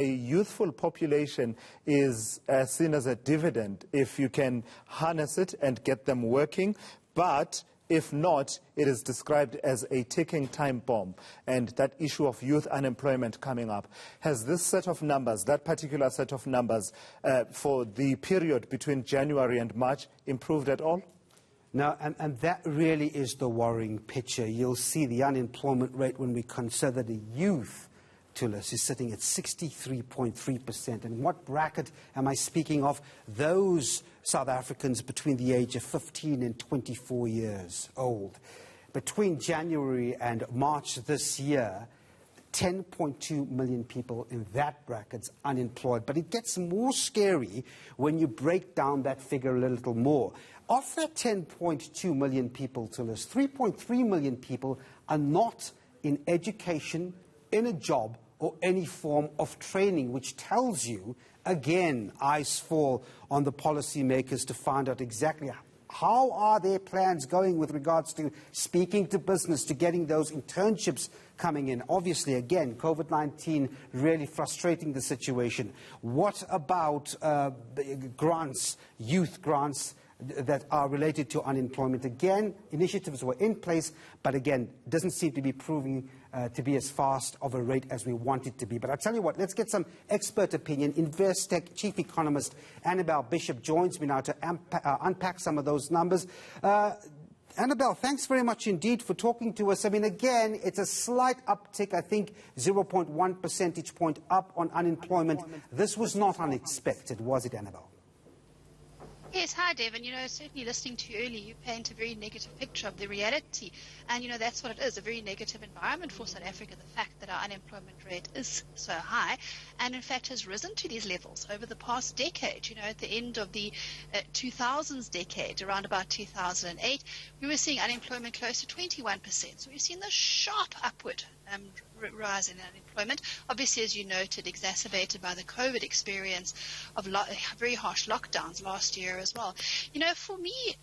A youthful population is seen as a dividend if you can harness it and get them working, but if not, it is described as a ticking time bomb, and that issue of youth unemployment coming up. Has this set of numbers, that particular set of numbers for the period between January and March, improved at all? No, and that really is the worrying picture. You'll see the unemployment rate when we consider the youth is sitting at 63.3%. And what bracket am I speaking of? Those South Africans between the age of 15 and 24 years old. Between January and March this year, 10.2 million people in that bracket's unemployed. But it gets more scary when you break down that figure a little more. Of that 10.2 million people, 3.3 million people are not in education, in a job, or any form of training, which tells you, again, eyes fall on the policymakers to find out exactly how are their plans going with regards to speaking to business, to getting those internships coming in. Obviously, again, COVID-19 really frustrating the situation. What about grants, youth grants, that are related to unemployment? Again, initiatives were in place, but again, doesn't seem to be proving to be as fast of a rate as we want it to be. But I'll tell you what, let's get some expert opinion. Investec Chief Economist Annabel Bishop joins me now to unpack some of those numbers. Annabel, thanks very much indeed for talking to us. I mean, again, it's a slight uptick, I think 0.1 percentage point up on unemployment. This was not unexpected, was it, Annabel? Yes, hi, Devan. Certainly listening to you earlier, you paint a very negative picture of the reality. And, that's what it is, a very negative environment for South Africa, the fact that our unemployment rate is so high and, in fact, has risen to these levels over the past decade. At the end of the 2000s decade, around about 2008, we were seeing unemployment close to 21%. So we've seen this sharp upward rise in unemployment, obviously, as you noted, exacerbated by the COVID experience of very harsh lockdowns last year as well. For me,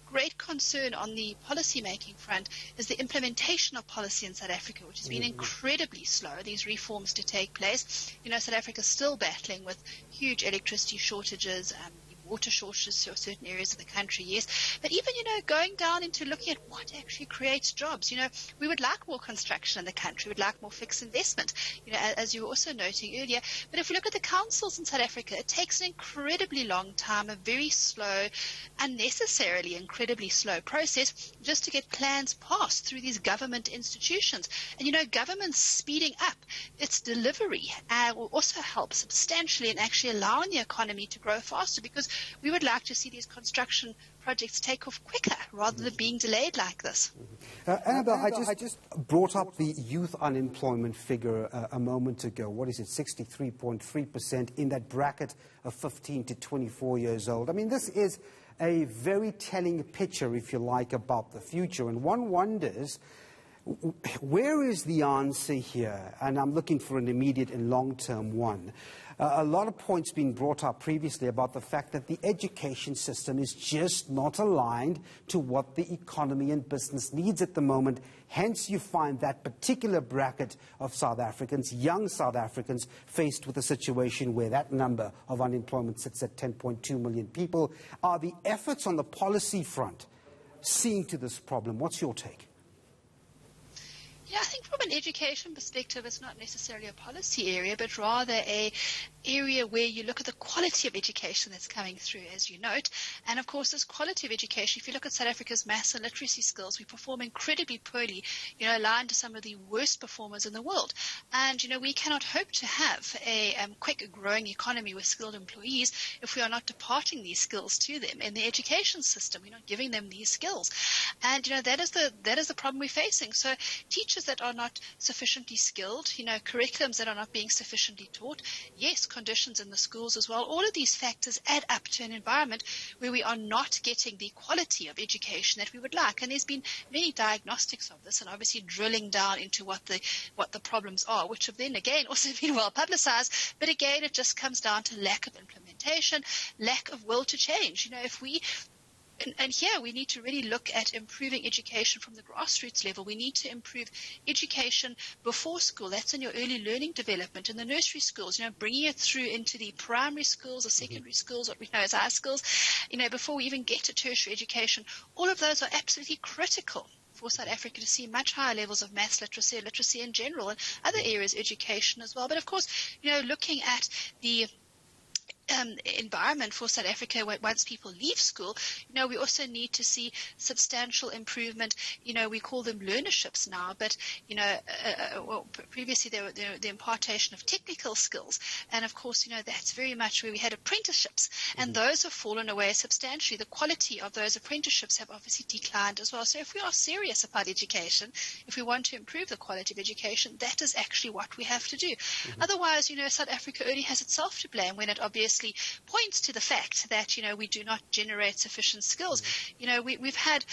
great concern on the policy-making front is the implementation of policy in South Africa, which has been incredibly slow, these reforms to take place. South Africa is still battling with huge electricity shortages, water shortages for certain areas of the country, yes. But even, going down into looking at what actually creates jobs, we would like more construction in the country. We'd like more fixed investment, as you were also noting earlier. But if we look at the councils in South Africa, it takes an incredibly long time, a very slow, unnecessarily incredibly slow process just to get plans passed through these government institutions. And, government speeding up its delivery will also help substantially in actually allowing the economy to grow faster, because we would like to see these construction projects take off quicker rather than being delayed like this. Annabel, I just brought up the youth unemployment figure a moment ago. What is it, 63.3% in that bracket of 15 to 24 years old. I mean, this is a very telling picture, if you like, about the future. And one wonders, where is the answer here? And I'm looking for an immediate and long-term one. A lot of points being brought up previously about the fact that the education system is just not aligned to what the economy and business needs at the moment. Hence, you find that particular bracket of South Africans, young South Africans, faced with a situation where that number of unemployment sits at 10.2 million people. Are the efforts on the policy front seeing to this problem? What's your take? Yeah, I think from an education perspective, it's not necessarily a policy area, but rather a area where you look at the quality of education that's coming through, as you note. And of course, this quality of education, if you look at South Africa's maths and literacy skills, we perform incredibly poorly, aligned to some of the worst performers in the world. And, we cannot hope to have a quick growing economy with skilled employees if we are not departing these skills to them in the education system. We're not giving them these skills. And, that is the problem we're facing. So teachers that are not sufficiently skilled, curriculums that are not being sufficiently taught, yes, conditions in the schools as well. All of these factors add up to an environment where we are not getting the quality of education that we would like. And there's been many diagnostics of this, and obviously drilling down into what the problems are, which have then again also been well publicized. But again, it just comes down to lack of implementation, lack of will to change. If we And here we need to really look at improving education from the grassroots level. We need to improve education before school. That's in your early learning development in the nursery schools, bringing it through into the primary schools or secondary schools, what we know as high schools, before we even get to tertiary education. All of those are absolutely critical for South Africa to see much higher levels of maths literacy and literacy in general, and other areas of education as well. But of course, looking at the environment for South Africa once people leave school, we also need to see substantial improvement. We call them learnerships now, but previously they were the impartation of technical skills, and of course that's very much where we had apprenticeships, and those have fallen away substantially. The quality of those apprenticeships have obviously declined as well. So if we are serious about education, if we want to improve the quality of education, that is actually what we have to do. Otherwise, South Africa only has itself to blame when it obviously points to the fact that we do not generate sufficient skills. We've had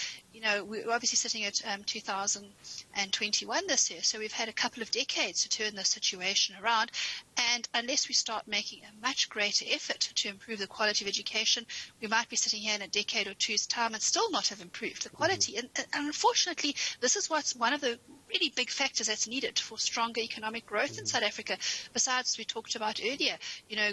we're obviously sitting at 2021 this year, so we've had a couple of decades to turn the situation around, and unless we start making a much greater effort to improve the quality of education, we might be sitting here in a decade or two's time and still not have improved the quality. And unfortunately, this is what's one of the really big factors that's needed for stronger economic growth in South Africa. Besides, we talked about earlier,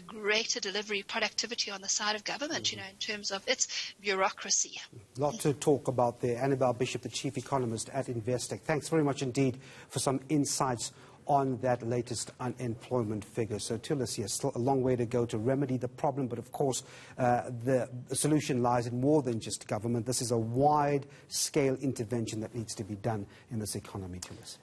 greater delivery productivity on the side of government, in terms of its bureaucracy. A lot to talk about there. Annabel Bishop, the chief economist at Investec. Thanks very much indeed for some insights on that latest unemployment figure. So till this year, still a long way to go to remedy the problem, but of course the solution lies in more than just government. This is a wide-scale intervention that needs to be done in this economy, Tillis.